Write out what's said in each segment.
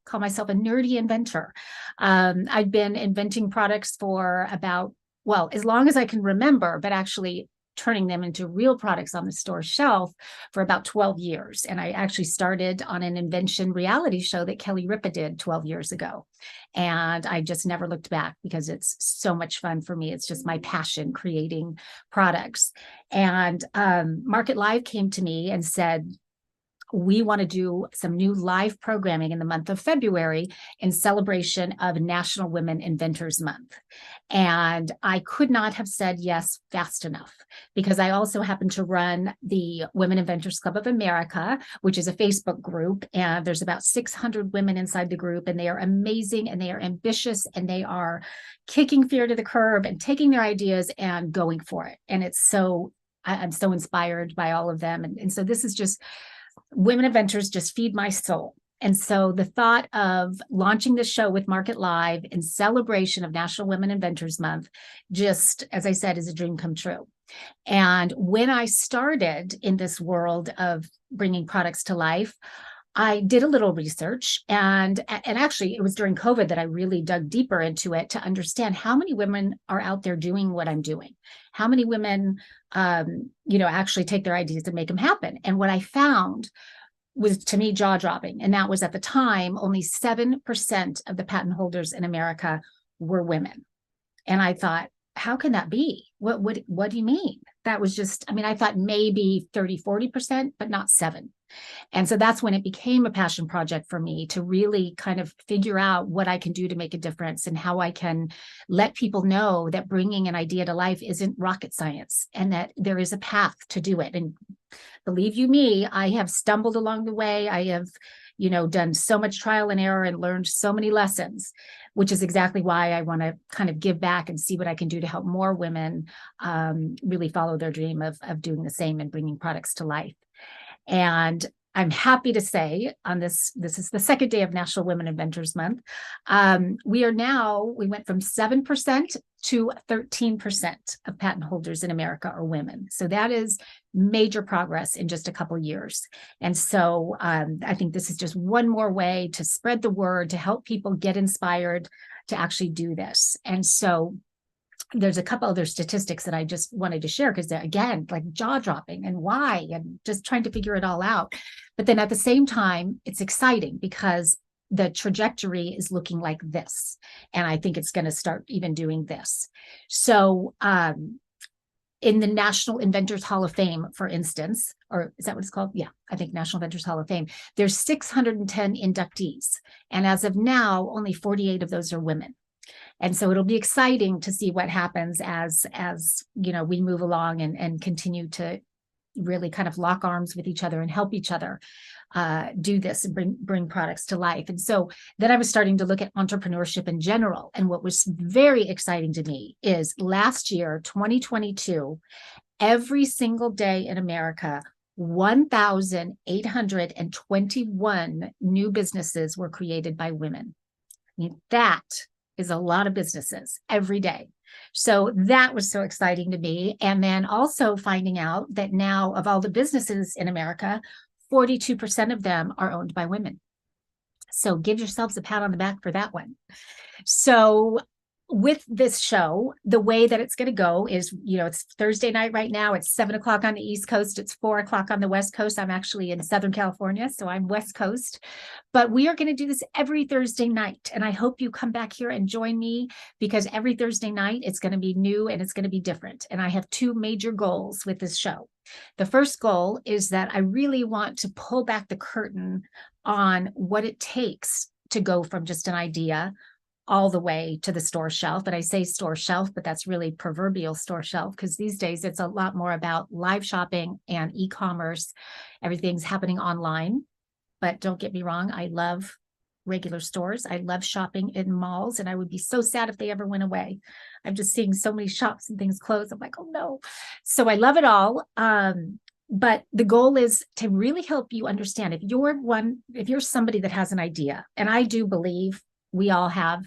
call myself a nerdy inventor. I've been inventing products for about, well, as long as I can remember, but actually turning them into real products on the store shelf for about 12 years. And I actually started on an invention reality show that Kelly Ripa did 12 years ago. And I just never looked back because it's so much fun for me. It's just my passion creating products. And Market Live came to me and said, we want to do some new live programming in the month of February in celebration of National Women Inventors Month. And I could not have said yes fast enough, because I also happen to run the Women Inventors Club of America, which is a Facebook group. And there's about 600 women inside the group, and they are amazing and they are ambitious and they are kicking fear to the curb and taking their ideas and going for it. And it's so, I'm so inspired by all of them. And so this is just, Women Inventors just feed my soul. And so the thought of launching this show with Market Live in celebration of National Women Inventors Month, just, as I said, is a dream come true. And when I started in this world of bringing products to life, I did a little research, and actually it was during COVID that I really dug deeper into it to understand how many women are out there doing what I'm doing. How many women, actually take their ideas and make them happen. And what I found was, to me, jaw-dropping. And that was, at the time, only 7% of the patent holders in America were women. And I thought, how can that be? What do you mean? That was just, I thought maybe 30, 40%, but not 7. And so that's when it became a passion project for me to really kind of figure out what I can do to make a difference and how I can let people know that bringing an idea to life isn't rocket science and that there is a path to do it. And believe you me, I have stumbled along the way. I have, done so much trial and error and learned so many lessons, which is exactly why I want to kind of give back and see what I can do to help more women really follow their dream of doing the same and bringing products to life. And I'm happy to say on this is the second day of National Women Inventors Month. We went from 7% to 13% of patent holders in America are women. So that is major progress in just a couple of years. And so I think this is just one more way to spread the word, to help people get inspired to actually do this. And so there's a couple other statistics that I just wanted to share because they're, again, like jaw-dropping, and why, and just trying to figure it all out. But then at the same time, it's exciting because the trajectory is looking like this. And I think it's going to start even doing this. So in the National Inventors Hall of Fame, for instance, or is that what it's called? Yeah, I think National Inventors Hall of Fame, there's 610 inductees. And as of now, only 48 of those are women. And so it'll be exciting to see what happens as we move along and continue to really kind of lock arms with each other and help each other do this and bring products to life. And so then I was starting to look at entrepreneurship in general. And what was very exciting to me is last year, 2022, every single day in America, 1,821 new businesses were created by women. That is a lot of businesses every day. So that was so exciting to me. And then also finding out that now, of all the businesses in America, 42% of them are owned by women. So give yourselves a pat on the back for that one. So with this show, the way that it's going to go is, it's Thursday night right now. It's 7:00 on the East Coast. It's 4:00 on the West Coast. I'm actually in Southern California, so I'm West Coast. But we are going to do this every Thursday night. And I hope you come back here and join me, because every Thursday night, it's going to be new and it's going to be different. And I have 2 major goals with this show. The first goal is that I really want to pull back the curtain on what it takes to go from just an idea all the way to the store shelf. But I say store shelf, but that's really proverbial store shelf, because these days it's a lot more about live shopping and e-commerce. Everything's happening online. But don't get me wrong, I love regular stores. I love shopping in malls, and I would be so sad if they ever went away. I'm just seeing so many shops and things close. I'm like, oh no. So I love it all. But the goal is to really help you understand, if you're somebody that has an idea, and I do believe we all have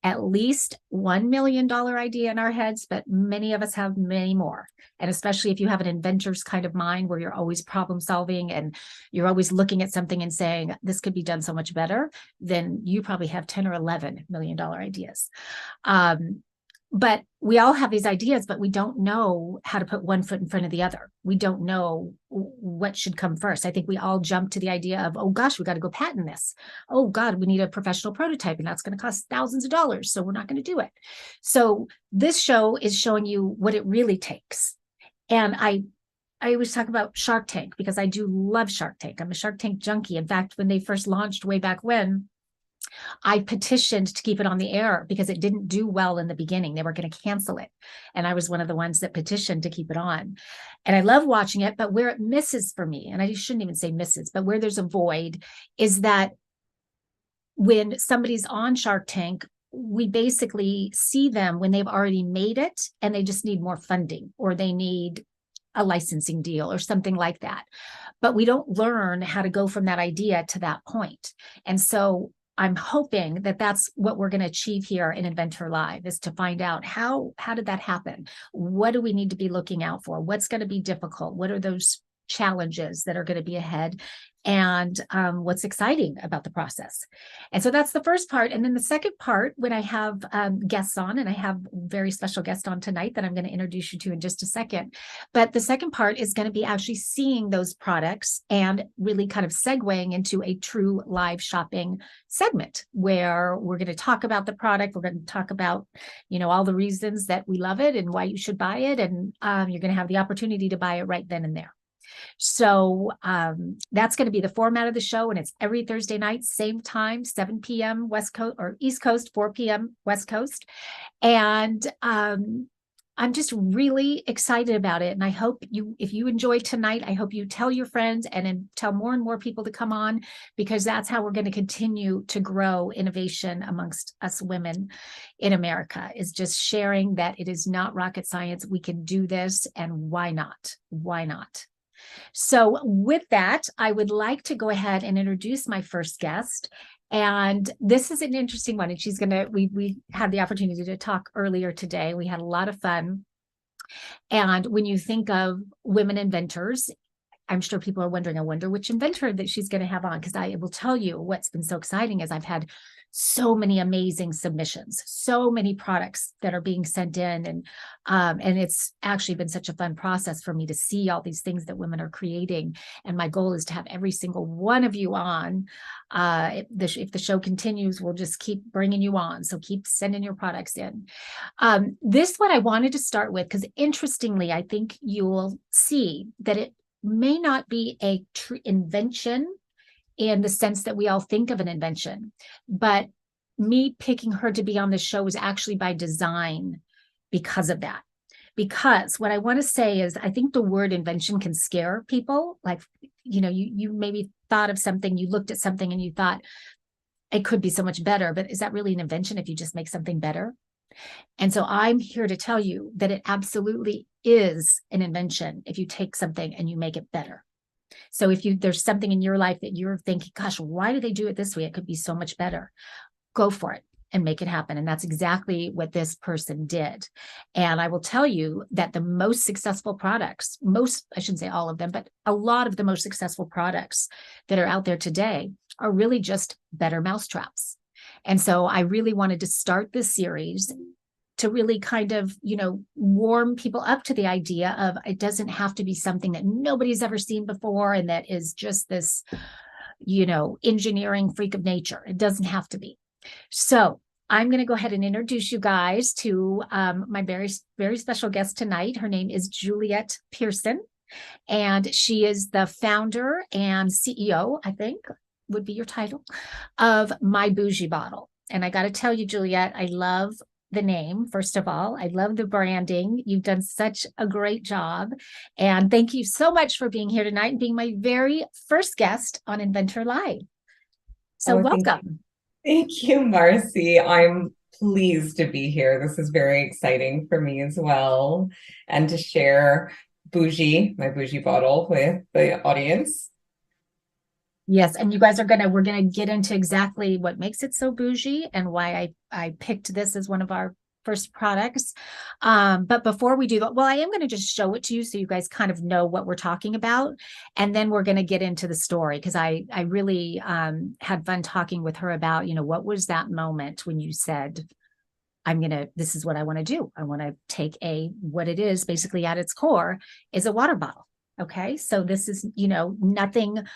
at least $1 million idea in our heads, but many of us have many more. And especially if you have an inventor's kind of mind where you're always problem solving and you're always looking at something and saying, this could be done so much better, then you probably have 10 or $11 million ideas. But we all have these ideas, but we don't know how to put one foot in front of the other. We don't know what should come first. I think we all jump to the idea of, oh gosh, we got to go patent this. Oh God, we need a professional prototype and that's going to cost thousands of dollars. So we're not going to do it. So this show is showing you what it really takes. And I always talk about Shark Tank because I do love Shark Tank. I'm a Shark Tank junkie. In fact, when they first launched way back when, I petitioned to keep it on the air because it didn't do well in the beginning. They were going to cancel it. And I was one of the ones that petitioned to keep it on. And I love watching it, but where it misses for me, and I shouldn't even say misses, but where there's a void is that when somebody's on Shark Tank, we basically see them when they've already made it and they just need more funding or they need a licensing deal or something like that. But we don't learn how to go from that idea to that point. And so I'm hoping that that's what we're going to achieve here in InventHer Live, is to find out how did that happen? What do we need to be looking out for? What's going to be difficult? What are those challenges that are going to be ahead? And what's exciting about the process. And so that's the first part. And then the second part, when I have guests on, and I have a very special guest on tonight that I'm going to introduce you to in just a second. But the second part is going to be actually seeing those products and really kind of segueing into a true live shopping segment where we're going to talk about the product. We're going to talk about, all the reasons that we love it and why you should buy it. And you're going to have the opportunity to buy it right then and there. So that's going to be the format of the show, and it's every Thursday night, same time, 7 p.m. West Coast or East Coast, 4 p.m. West Coast. And I'm just really excited about it. And I hope if you enjoyed tonight, I hope you tell your friends and tell more and more people to come on, because that's how we're going to continue to grow innovation amongst us women in America, is just sharing that it is not rocket science. We can do this, and why not? Why not? So with that, I would like to go ahead and introduce my first guest. And this is an interesting one. And we had the opportunity to talk earlier today. We had a lot of fun. And when you think of women inventors, I'm sure people are wondering, I wonder which inventor that she's going to have on, because I will tell you what's been so exciting is I've had so many amazing submissions, so many products that are being sent in. And it's actually been such a fun process for me to see all these things that women are creating. And my goal is to have every single one of you on. If the show continues, we'll just keep bringing you on. So keep sending your products in. This one I wanted to start with, because interestingly, I think you will see that it may not be a true invention in the sense that we all think of an invention, but me picking her to be on the show was actually by design because of that. Because what I want to say is, I think the word invention can scare people. Like, you maybe thought of something, you looked at something and you thought it could be so much better, but is that really an invention if you just make something better? And so I'm here to tell you that it absolutely is an invention if you take something and you make it better. So if there's something in your life that you're thinking, gosh, why do they do it this way? It could be so much better. Go for it and make it happen. And that's exactly what this person did. And I will tell you that the most successful products, I shouldn't say all of them, but a lot of the most successful products that are out there today are really just better mousetraps. And so I really wanted to start this series to really kind of, warm people up to the idea of it doesn't have to be something that nobody's ever seen before and that is just this, engineering freak of nature. It doesn't have to be. So I'm going to go ahead and introduce you guys to my very, very special guest tonight. Her name is Juliette Pearson, and she is the founder and CEO, I think would be your title, of My Bougie Bottle. And I got to tell you, Juliette, I love the name. First of all, I love the branding. You've done such a great job. And thank you so much for being here tonight and being my very first guest on InventHer Live. So welcome. Thank you, Marcy. I'm pleased to be here. This is very exciting for me as well. And to share My Bougie Bottle with the audience. Yes, and we're gonna get into exactly what makes it so bougie and why I picked this as one of our first products. But before we do that, well, I am going to just show it to you so you guys kind of know what we're talking about, and then we're going to get into the story because I really had fun talking with her about, what was that moment when you said, this is what I want to do. I want to take what it is basically at its core is a water bottle. Okay, so this is, nothing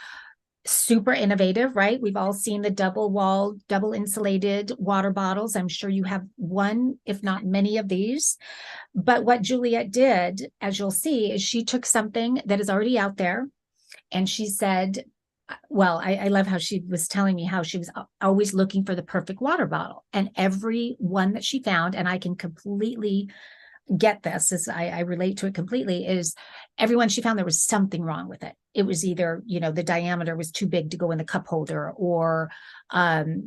super innovative, right? We've all seen the double walled, double insulated water bottles. I'm sure you have one, if not many of these. But what Juliet did, as you'll see, is she took something that is already out there and she said, well, I love how she was telling me how she was always looking for the perfect water bottle. And every one that she found, and I can completely get this as I relate to it completely, is everyone she found there was something wrong with it. It was either, the diameter was too big to go in the cup holder, or I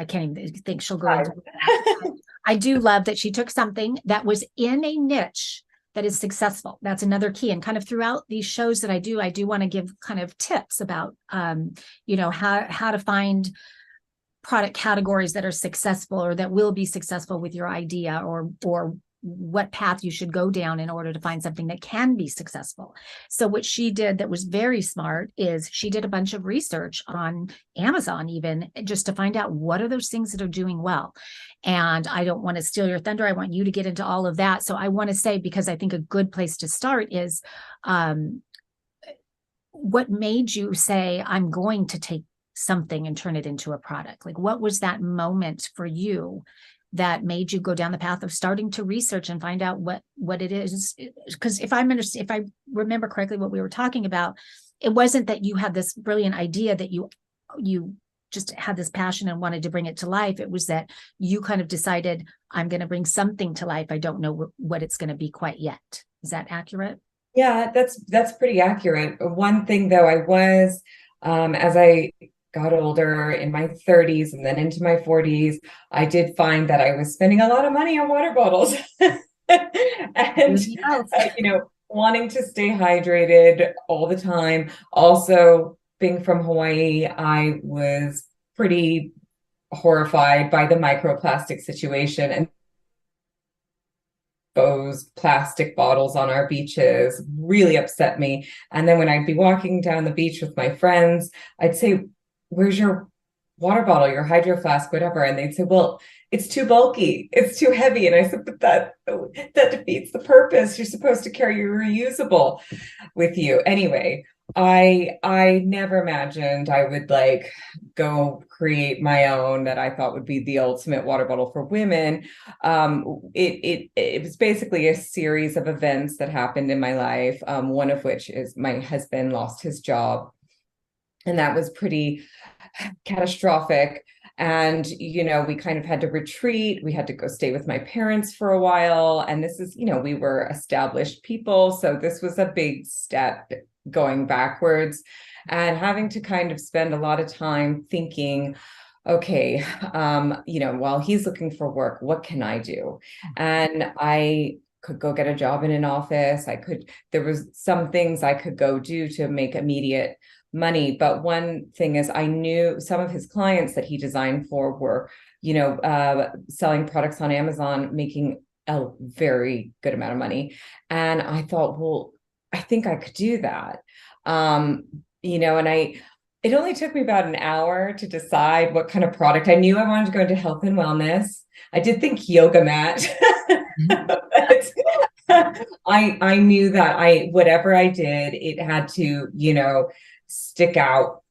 can't even think she'll go into that. I do love that she took something that was in a niche that is successful. That's another key. And kind of throughout these shows that I do want to give kind of tips about how to find product categories that are successful or that will be successful with your idea, or what path you should go down in order to find something that can be successful. So what she did that was very smart is she did a bunch of research on Amazon, even just to find out what are those things that are doing well. And I don't want to steal your thunder. I want you to get into all of that. So I want to say, because I think a good place to start is what made you say, I'm going to take something and turn it into a product? Like, what was that moment for you that made you go down the path of starting to research and find out what it is? Because if I remember correctly, what we were talking about, it wasn't that you had this brilliant idea that you just had this passion and wanted to bring it to life. It was that you kind of decided, I'm going to bring something to life. I don't know what it's going to be quite yet. Is that accurate? Yeah, that's pretty accurate. One thing though, I was as I got older in my 30s and then into my 40s, I did find that I was spending a lot of money on water bottles. And wanting to stay hydrated all the time. Also, being from Hawaii, I was pretty horrified by the microplastic situation, and those plastic bottles on our beaches really upset me. And then when I'd be walking down the beach with my friends, I'd say, where's your water bottle, your hydro flask, whatever? And they'd say, well, it's too bulky, it's too heavy. And I said, but that defeats the purpose. You're supposed to carry your reusable with you. Anyway, I never imagined I would like go create my own that I thought would be the ultimate water bottle for women. It was basically a series of events that happened in my life. One of which is my husband lost his job, and that was pretty catastrophic. And, we kind of had to retreat. We had to go stay with my parents for a while. And this is, we were established people. So this was a big step going backwards, and having to kind of spend a lot of time thinking, okay, while he's looking for work, what can I do? And I could go get a job in an office. There was some things I could go do to make immediate money. But one thing is, I knew some of his clients that he designed for were, selling products on Amazon, making a very good amount of money. And I thought, well, I think I could do that. It only took me about an hour to decide what kind of product. I knew I wanted to go into health and wellness. I did think yoga mat. But I knew that whatever I did, it had to, stick out.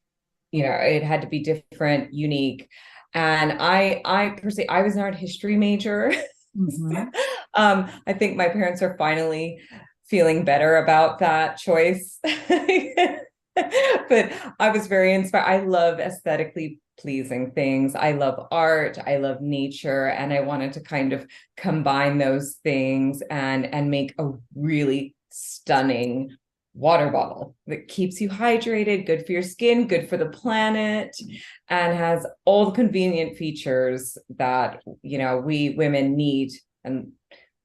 It had to be different, unique. And I per se, I was an art history major. Mm-hmm. I think my parents are finally feeling better about that choice. But I was very inspired. I love aesthetically pleasing things. I love art. I love nature. And I wanted to kind of combine those things and make a really stunning water bottle that keeps you hydrated, good for your skin, good for the planet, and has all the convenient features that, we women need and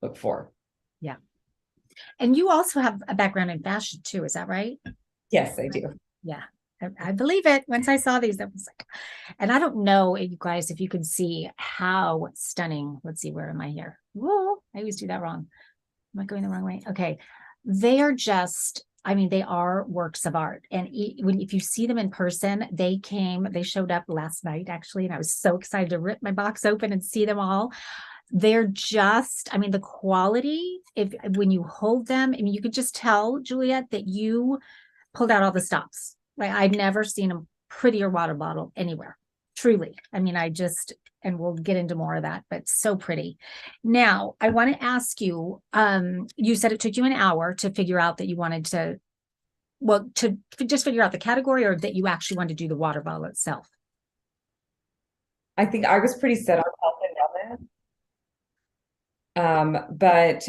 look for. Yeah. And you also have a background in fashion too, is that right? Yes, I do. Yeah. I believe it. Once I saw these, I was like, and I don't know, you guys, if you could see how stunning. Let's see, where am I here? Whoa, I always do that wrong. Am I going the wrong way? Okay. They are just, I mean, they are works of art. And if you see them in person, they showed up last night actually, and I was so excited to rip my box open and see them all. They're just, I mean, the quality, when you hold them, I mean, you could just tell, Juliet, that you pulled out all the stops. Like, I've never seen a prettier water bottle anywhere. Truly. I mean, and we'll get into more of that, but so pretty. Now, I want to ask you, you said it took you an hour to figure out that you wanted to, well, to just figure out the category, or that you actually wanted to do the water bottle itself? I think I was pretty set on health and wellness. But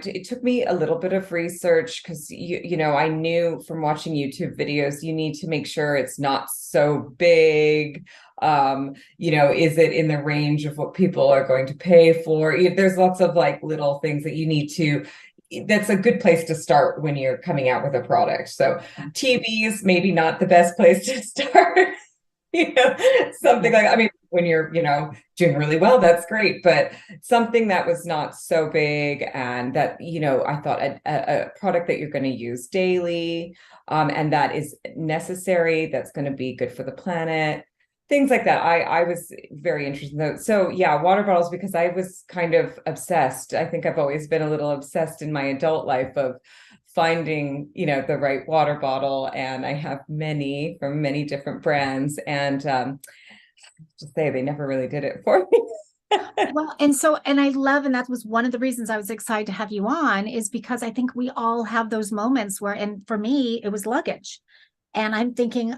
it took me a little bit of research because I knew from watching YouTube videos, you need to make sure it's not so big. Is it in the range of what people are going to pay for? There's lots of like little things that you need to, that's a good place to start when you're coming out with a product. So TV is maybe not the best place to start. Something like, I mean, when you're, doing really well, that's great. But something that was not so big, and that, I thought a product that you're going to use daily, and that is necessary, that's going to be good for the planet, things like that. I was very interested in those. So yeah, water bottles, because I was kind of obsessed. I think I've always been a little obsessed in my adult life of finding, the right water bottle. And I have many from many different brands. And just say they never really did it for me. Well, and I love, and that was one of the reasons I was excited to have you on, is because I think we all have those moments where, and for me, it was luggage. And I'm thinking,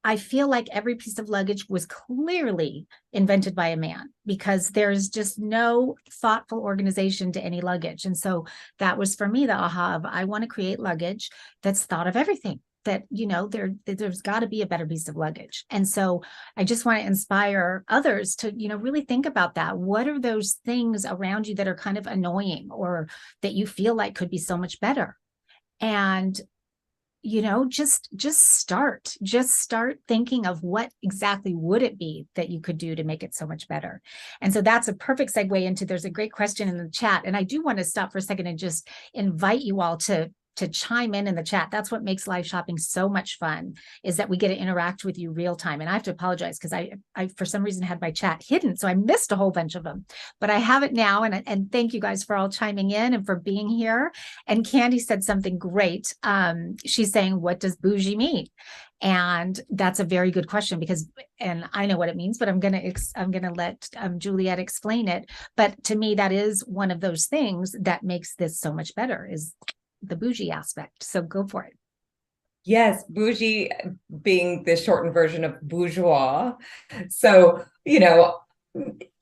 I feel like every piece of luggage was clearly invented by a man, because there's just no thoughtful organization to any luggage. And so that was for me the aha of, I want to create luggage that's thought of everything. That, there's got to be a better piece of luggage. And so I just want to inspire others to, really think about that. What are those things around you that are kind of annoying, or that you feel like could be so much better? And just start thinking of what exactly would it be that you could do to make it so much better. And so that's a perfect segue into, there's a great question in the chat. And I do want to stop for a second and just invite you all to chime in the chat. That's what makes live shopping so much fun, is that we get to interact with you real time. And I have to apologize because I for some reason had my chat hidden, so I missed a whole bunch of them, but I have it now. And thank you guys for all chiming in and for being here. And Candy said something great. She's saying, what does bougie mean? And that's a very good question, because, and I know what it means, but I'm gonna let Juliet explain it. But to me, that is one of those things that makes this so much better, is the bougie aspect. So go for it. Yes, bougie being the shortened version of bourgeois. So,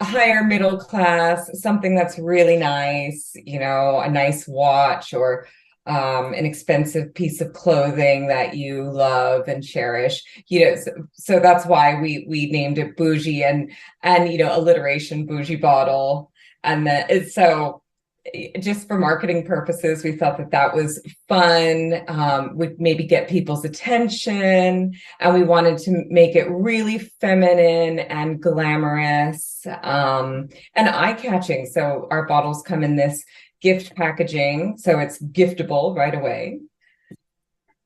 higher middle class, something that's really nice, a nice watch, or an expensive piece of clothing that you love and cherish. So that's why we named it bougie, and alliteration, bougie bottle. And so just for marketing purposes, we thought that was fun, would maybe get people's attention, and we wanted to make it really feminine and glamorous, and eye-catching. So our bottles come in this gift packaging, so it's giftable right away.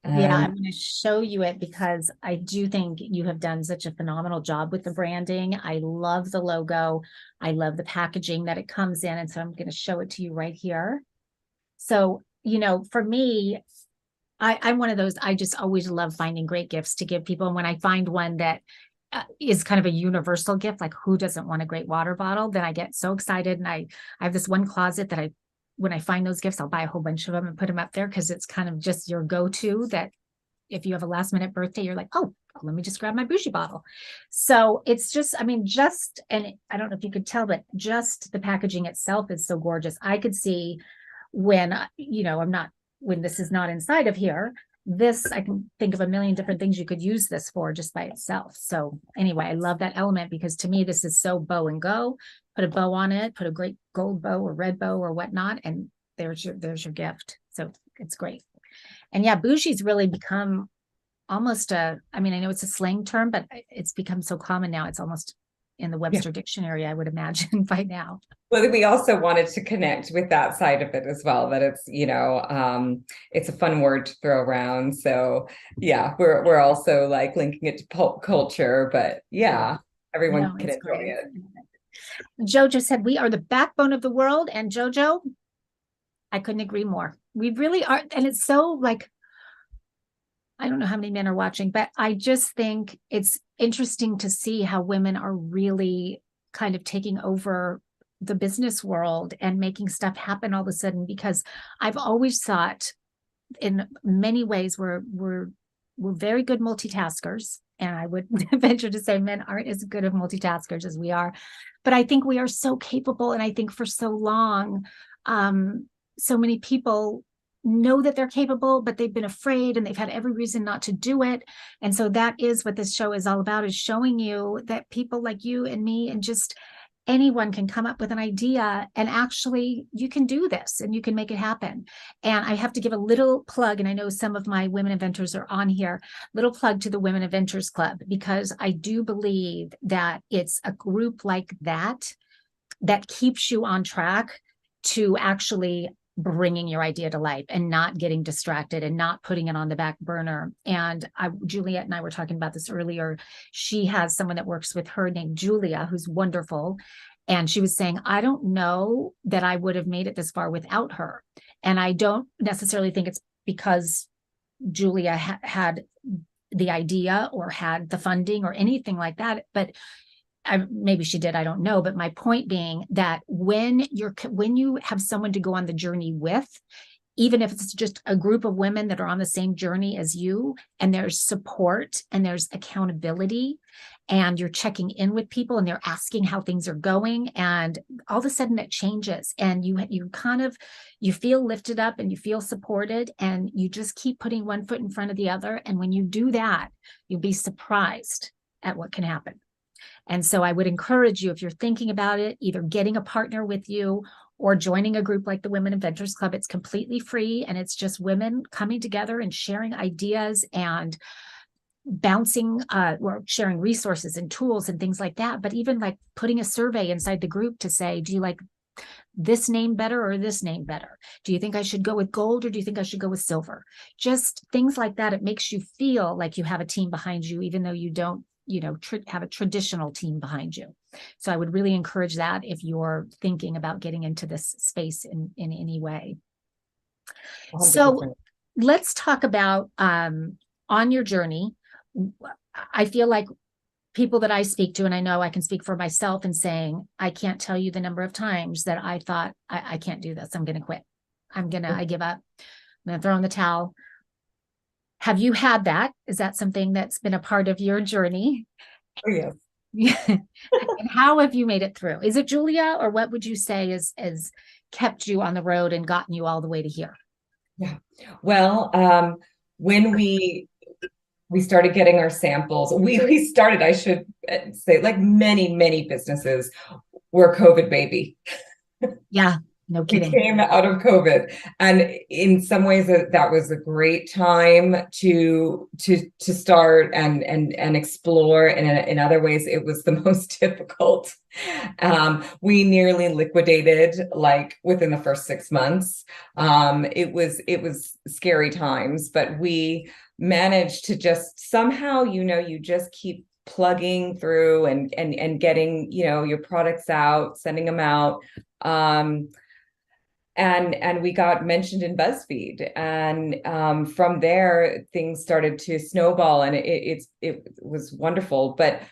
Yeah, I'm going to show you it, because I do think you have done such a phenomenal job with the branding. I love the logo. I love the packaging that it comes in. And so I'm going to show it to you right here. So, for me, I'm one of those, I just always love finding great gifts to give people. And when I find one that is kind of a universal gift, like who doesn't want a great water bottle, then I get so excited. And I have this one closet that when I find those gifts, I'll buy a whole bunch of them and put them up there, because it's kind of just your go-to, that if you have a last minute birthday, you're like, oh, let me just grab my bougie bottle. So it's just, and I don't know if you could tell, but just the packaging itself is so gorgeous. I could see when, when this is not inside of here, I can think of a million different things you could use this for just by itself. So anyway, I love that element, because to me, this is so bow and go. Put a bow on it, put a great gold bow or red bow or whatnot, and there's your gift. So it's great. And yeah, bougie's really become almost I mean, I know it's a slang term, but it's become so common now. It's almost in the Yeah. Webster dictionary, I would imagine by now. Well, we also wanted to connect with that side of it as well, that it's, it's a fun word to throw around. So yeah, we're also like linking it to pulp culture, but yeah, everyone No, can it's enjoy great. it. Jojo said, we are the backbone of the world. And Jojo, I couldn't agree more. We really are. And it's so like, I don't know how many men are watching, but I just think it's interesting to see how women are really kind of taking over the business world and making stuff happen all of a sudden, because I've always thought in many ways we're very good multitaskers. And I would venture to say men aren't as good of multitaskers as we are. But I think we are so capable. And I think for so long, so many people know that they're capable, but they've been afraid and they've had every reason not to do it. And so that is what this show is all about, is showing you that people like you and me and just anyone can come up with an idea, and actually you can do this and you can make it happen. And I have to give a little plug, and I know some of my women inventors are on here, little plug to the Women Inventors Club, because I do believe that it's a group like that that keeps you on track to actually bringing your idea to life and not getting distracted and not putting it on the back burner. And Juliet and I were talking about this earlier. She has someone that works with her named Julia, who's wonderful. And she was saying, I don't know that I would have made it this far without her. And I don't necessarily think it's because Julia had the idea or had the funding or anything like that, but maybe she did, I don't know. But my point being that when you have someone to go on the journey with, even if it's just a group of women that are on the same journey as you, and there's support and there's accountability, and you're checking in with people and they're asking how things are going, and all of a sudden it changes, and you feel lifted up and you feel supported, and you just keep putting one foot in front of the other. And when you do that, you'll be surprised at what can happen. And so I would encourage you, if you're thinking about it, either getting a partner with you or joining a group like the Women Inventors Club. It's completely free, and it's just women coming together and sharing ideas and bouncing or sharing resources and tools and things like that. But even like putting a survey inside the group to say, do you like this name better or this name better? Do you think I should go with gold, or do you think I should go with silver? Just things like that. It makes you feel like you have a team behind you, even though you don't have a traditional team behind you. So I would really encourage that if you're thinking about getting into this space in any way. 100%. So let's talk about on your journey. I feel like people that I speak to, and I know I can speak for myself in saying, I can't tell you the number of times that I thought, I can't do this. I'm going to quit. I give up. I'm going to throw in the towel. Have you had that? Is that something that's been a part of your journey? Oh, yes. And how have you made it through? Is it Julia, or what would you say has kept you on the road and gotten you all the way to here? Yeah. Well, when we started getting our samples, we started, I should say, like many businesses, were COVID baby. Yeah, no We kidding. came out of COVID, and in some ways that was a great time to start and explore. And in other ways, it was the most difficult. We nearly liquidated like within the first 6 months. It was scary times, but we managed to just somehow, you just keep plugging through and getting, your products out, sending them out. And we got mentioned in BuzzFeed, and from there things started to snowball, and it was wonderful. But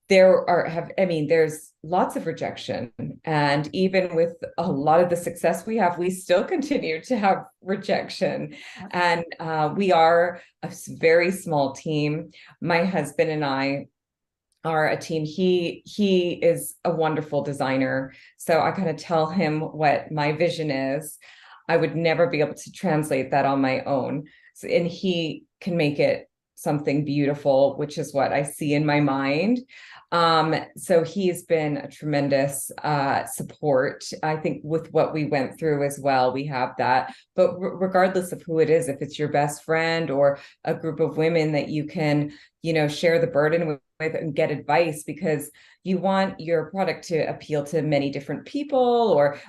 there's lots of rejection, and even with a lot of the success we have, we still continue to have rejection. And we are a very small team. My husband and I are a team. He is a wonderful designer. So I kind of tell him what my vision is. I would never be able to translate that on my own. So, and he can make it something beautiful, which is what I see in my mind. So he's been a tremendous support. I think with what we went through as well, we have that. But regardless of who it is, if it's your best friend or a group of women that you can, share the burden with and get advice, because you want your product to appeal to many different people,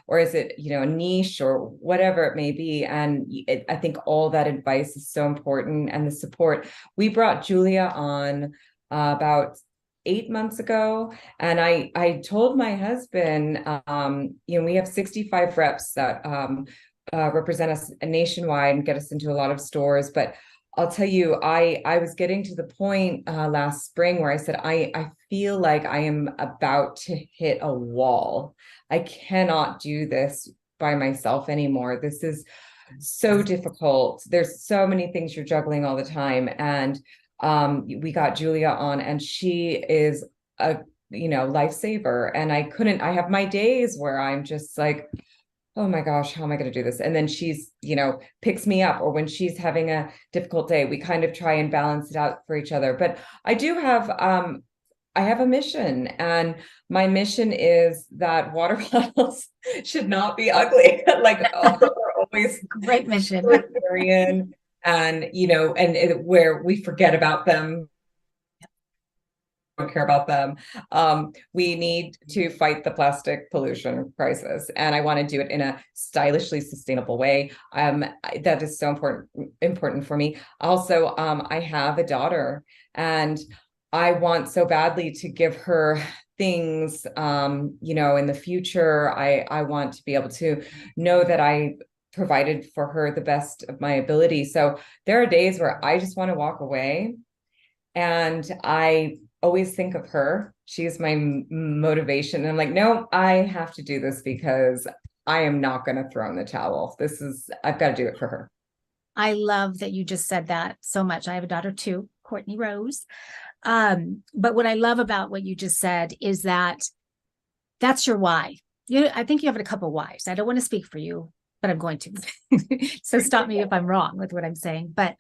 or is it, a niche or whatever it may be. And I think all that advice is so important, and the support. We brought Julia on about 8 months ago, and I told my husband, we have 65 reps that represent us nationwide and get us into a lot of stores. But I'll tell you, I was getting to the point last spring where I said, I feel like I am about to hit a wall. I cannot do this by myself anymore. This is so difficult. There's so many things you're juggling all the time. And we got Julia on, and she is a lifesaver. And I have my days where I'm just like, oh my gosh, how am I going to do this? And then she's, picks me up, or when she's having a difficult day, we kind of try and balance it out for each other. But I do have, I have a mission, and my mission is that water bottles should not be ugly. Like, we're always great mission. And where we forget about them, don't care about them. We need to fight the plastic pollution crisis, and I want to do it in a stylishly sustainable way. That is so important for me. Also, I have a daughter, and I want so badly to give her things, in the future. I want to be able to know that I provided for her the best of my ability. So there are days where I just want to walk away, and I always think of her. She's my motivation. And I'm like, no, I have to do this, because I am not going to throw in the towel. I've got to do it for her. I love that you just said that so much. I have a daughter too, Courtney Rose. But what I love about what you just said is that that's your why. I think you have a couple whys. I don't want to speak for you, but I'm going to. So stop me if I'm wrong with what I'm saying. But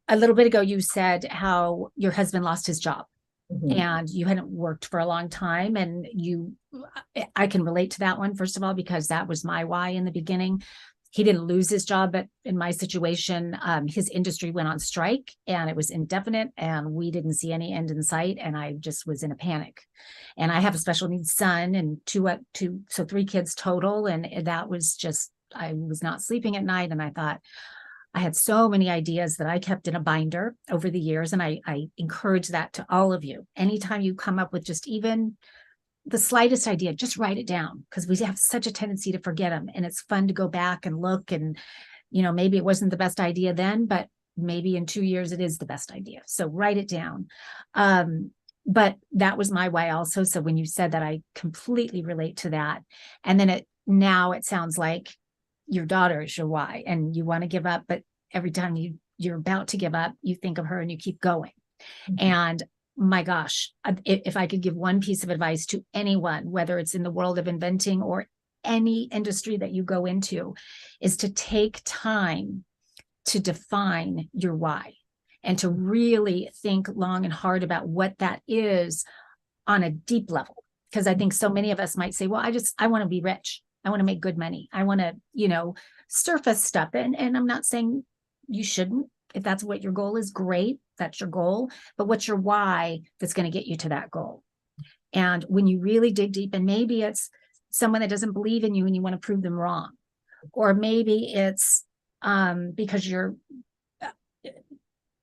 a little bit ago, you said how your husband lost his job. Mm-hmm. And you hadn't worked for a long time. And I can relate to that one, first of all, because that was my why in the beginning. He didn't lose his job, but in my situation, his industry went on strike, and it was indefinite, and we didn't see any end in sight. And I just was in a panic. And I have a special needs son and so 3 kids total. And that was just, I was not sleeping at night. And I thought, I had so many ideas that I kept in a binder over the years. And I encourage that to all of you. Anytime you come up with just even the slightest idea, just write it down, because we have such a tendency to forget them. And it's fun to go back and look, and, maybe it wasn't the best idea then, but maybe in 2 years it is the best idea. So write it down. But that was my why also. So when you said that, I completely relate to that. And then now it sounds like your daughter is your why, and you want to give up, but every time you're about to give up, you think of her and you keep going. Mm-hmm. And my gosh, if I could give one piece of advice to anyone, whether it's in the world of inventing or any industry that you go into, is to take time to define your why, and to really think long and hard about what that is on a deep level. Because I think so many of us might say, well, I want to be rich. I want to make good money. I want to, surface stuff. And I'm not saying you shouldn't. If that's what your goal is, great. That's your goal. But what's your why that's going to get you to that goal? And when you really dig deep, and maybe it's someone that doesn't believe in you and you want to prove them wrong, or maybe it's because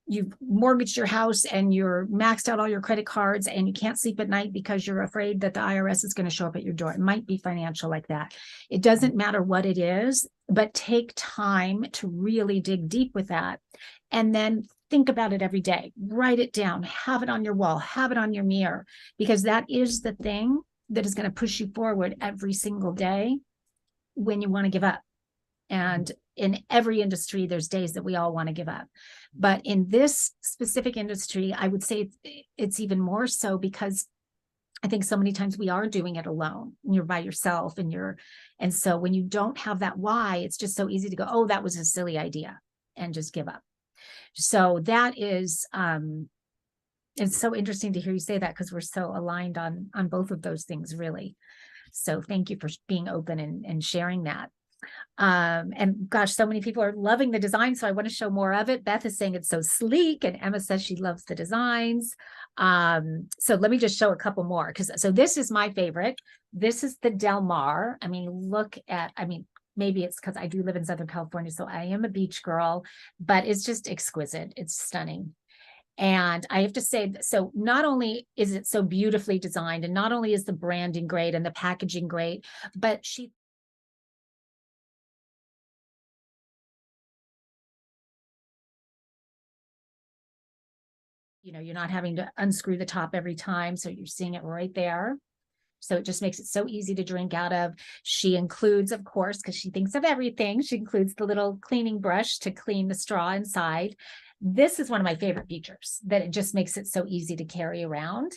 you've mortgaged your house and you're maxed out all your credit cards and you can't sleep at night because you're afraid that the IRS is going to show up at your door. It might be financial like that. It doesn't matter what it is, but take time to really dig deep with that. And then think about it every day. Write it down, have it on your wall, have it on your mirror, because that is the thing that is going to push you forward every single day when you want to give up. And in every industry, there's days that we all want to give up. But in this specific industry, I would say it's even more so, because I think so many times we are doing it alone. You're by yourself, and so when you don't have that why, it's just so easy to go, oh, that was a silly idea, and just give up. So that is, it's so interesting to hear you say that, because we're so aligned on both of those things, really. So thank you for being open and sharing that. And gosh, so many people are loving the design, so I want to show more of it. Beth is saying it's so sleek, and Emma says she loves the designs. So let me just show a couple more, because so this is my favorite. This is the Del Mar. I mean, look at, I mean, maybe it's because I do live in Southern California, so I am a beach girl, but it's just exquisite. It's stunning. And I have to say, so not only is it so beautifully designed, and not only is the branding great and the packaging great, but you're not having to unscrew the top every time. So you're seeing it right there. So it just makes it so easy to drink out of. She includes, of course, because she thinks of everything, she includes the little cleaning brush to clean the straw inside. This is one of my favorite features, that it just makes it so easy to carry around,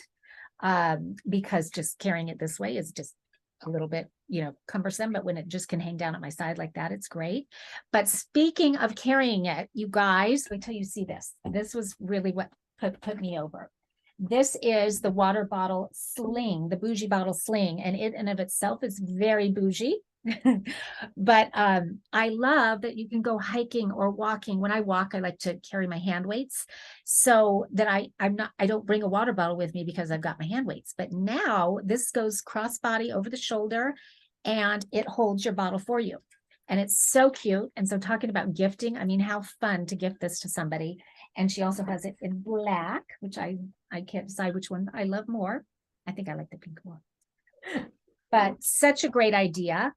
because just carrying it this way is just a little bit, cumbersome, but when it just can hang down at my side like that, it's great. But speaking of carrying it, you guys, wait till you see this. This was really what put me over. This is the water bottle sling, the bougie bottle sling, and it in of itself is very bougie. But I love that you can go hiking or walking. When I walk, I like to carry my hand weights, so that I don't bring a water bottle with me because I've got my hand weights. But now this goes crossbody over the shoulder, and it holds your bottle for you. And it's so cute. And so talking about gifting, I mean, how fun to gift this to somebody. And she also has it in black, which I can't decide which one I love more. I think I like the pink more. But such a great idea.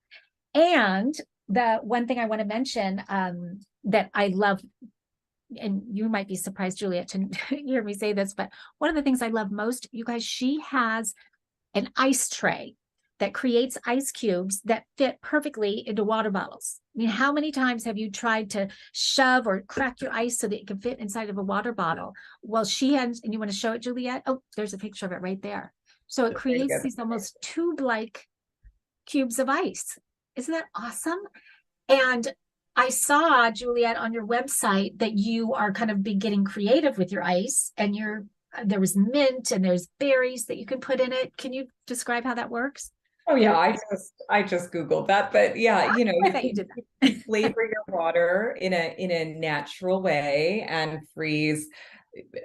And the one thing I want to mention, that I love, and you might be surprised, Juliet, to hear me say this, but one of the things I love most, you guys, she has an ice tray that creates ice cubes that fit perfectly into water bottles. I mean, how many times have you tried to shove or crack your ice so that it can fit inside of a water bottle? Well, she has, and you want to show it, Juliet? Oh, there's a picture of it right there. So it creates these almost tube-like cubes of ice. Isn't that awesome? And I saw, Juliet, on your website that you are kind of getting creative with your ice, and there was mint and there's berries that you can put in it. Can you describe how that works? Oh yeah, I just Googled that, but yeah, you flavor your water in a natural way and freeze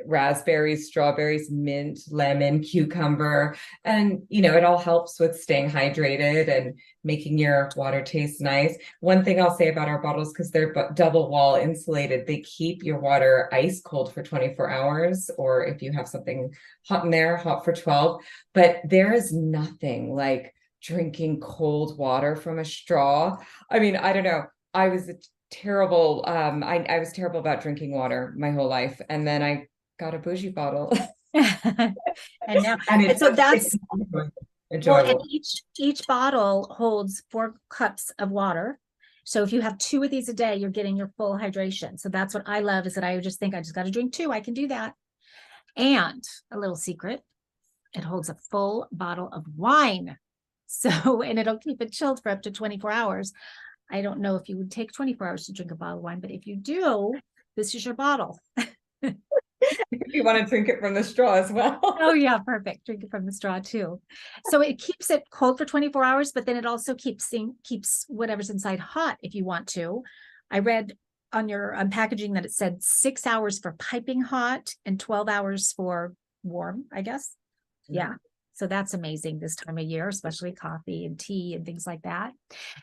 raspberries, strawberries, mint, lemon, cucumber, and it all helps with staying hydrated and making your water taste nice. One thing I'll say about our bottles, because they're double wall insulated, they keep your water ice cold for 24 hours, or if you have something hot in there, hot for 12. But there is nothing like drinking cold water from a straw. I mean, I don't know. I was terrible. I was terrible about drinking water my whole life. And then I got a bougie bottle. and now, and so that's enjoyable. Well, and each bottle holds 4 cups of water. So if you have 2 of these a day, you're getting your full hydration. So that's what I love, is that I just think I just got to drink 2. I can do that. And a little secret, it holds a full bottle of wine. So, and it'll keep it chilled for up to 24 hours. I don't know if you would take 24 hours to drink a bottle of wine, but if you do, this is your bottle. If you want to drink it from the straw as well. Oh yeah, perfect. Drink it from the straw too. So it keeps it cold for 24 hours, but then it also keeps whatever's inside hot if you want to. I read on your packaging that it said 6 hours for piping hot and 12 hours for warm, I guess. Mm-hmm. Yeah. So that's amazing this time of year, especially coffee and tea and things like that.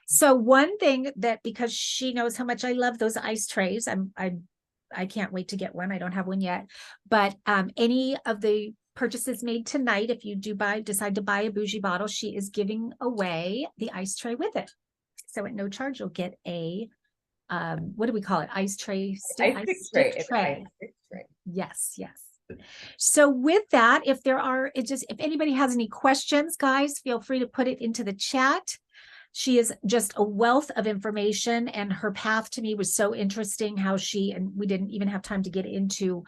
So one thing that, because she knows how much I love those ice trays, I can't wait to get one. I don't have one yet, but any of the purchases made tonight, if you decide to buy a bougie bottle, she is giving away the ice tray with it. So at no charge, you'll get a what do we call it? Ice tray. Ice stick tray. Yes, yes. So with that, if anybody has any questions, guys, feel free to put it into the chat. She is just a wealth of information, and her path to me was so interesting, how and we didn't even have time to get into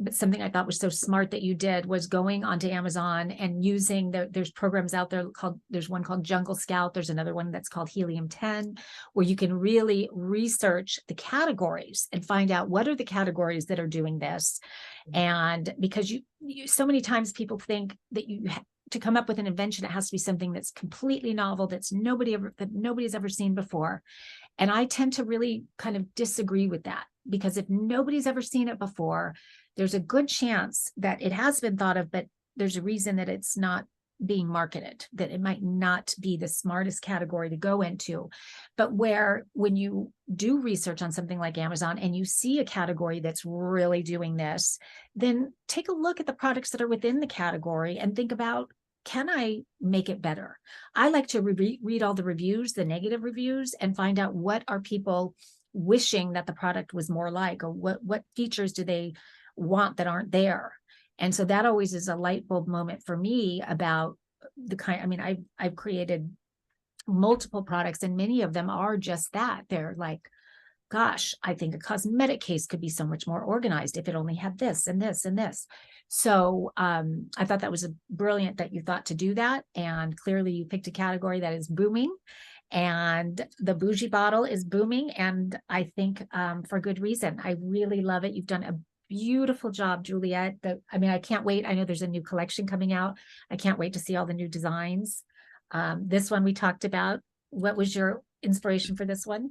but something I thought was so smart that you did was going onto Amazon and using there's programs out there there's one called Jungle Scout. There's another one that's called Helium 10, where you can really research the categories and find out what are the categories that are doing this. And because you so many times people think that to come up with an invention, it has to be something that's completely novel, that nobody's ever seen before. And I tend to really kind of disagree with that, because if nobody's ever seen it before, there's a good chance that it has been thought of, but there's a reason that it's not being marketed, that it might not be the smartest category to go into. But when you do research on something like Amazon and you see a category that's really doing this, then take a look at the products that are within the category and think about, can I make it better? I like to read all the reviews, the negative reviews, and find out what are people wishing that the product was more like, or what features do they want that aren't there. And so that always is a light bulb moment for me about the kind, I mean, I've created multiple products, and many of them are just that. They're like, gosh, I think a cosmetic case could be so much more organized if it only had this and this and this. So I thought that was brilliant that you thought to do that. And clearly you picked a category that is booming, and the bougie bottle is booming. And I think for good reason. I really love it. You've done a beautiful job, Juliet. I mean, I can't wait. I know there's a new collection coming out. I can't wait to see all the new designs. This one we talked about. What was your inspiration for this one?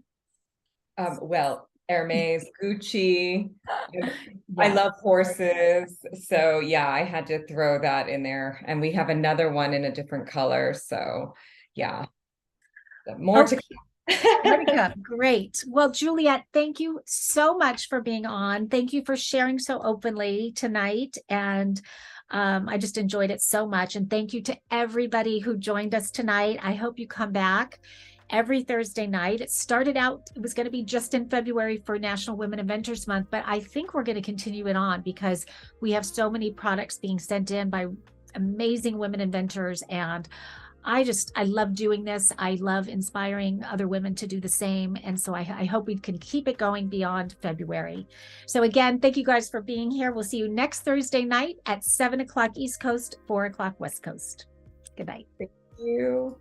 Well, Hermes, Gucci. I Yes. love horses. So yeah, I had to throw that in there. And we have another one in a different color. So yeah, more to come. Great. Well, Juliet, thank you so much for being on. Thank you for sharing so openly tonight. And I just enjoyed it so much. And thank you to everybody who joined us tonight. I hope you come back every Thursday night. It started out, it was going to be just in February for National Women Inventors Month, but I think we're going to continue it on because we have so many products being sent in by amazing women inventors. And I love doing this. I love inspiring other women to do the same. And so I hope we can keep it going beyond February. So again, thank you guys for being here. We'll see you next Thursday night at 7 o'clock East Coast, 4 o'clock West Coast. Good night. Thank you.